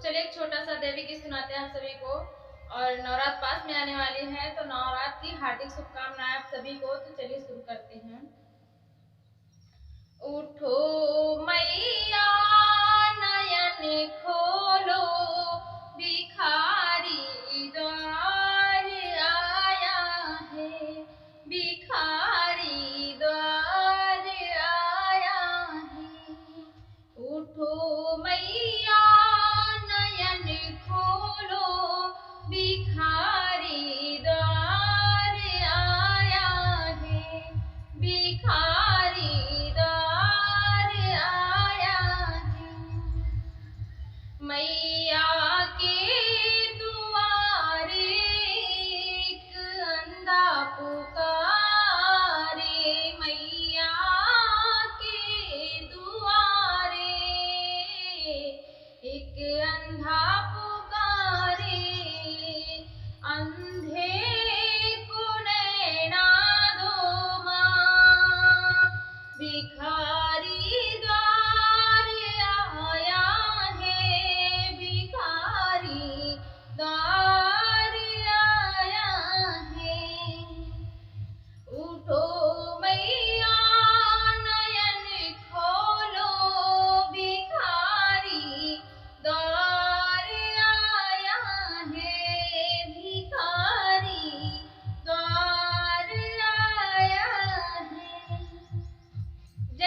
चलिए एक छोटा सा देवी गीत सुनाते हैं आप सभी को। और नवरात्र पास में आने वाली है, तो नवरात्र की हार्दिक शुभकामनाएं आप सभी को। तो चलिए शुरू करते हैं। उठो मैया नयन खोलो, भिखारी द्वार आया है, भिखारी द्वार आया है। उठो मैया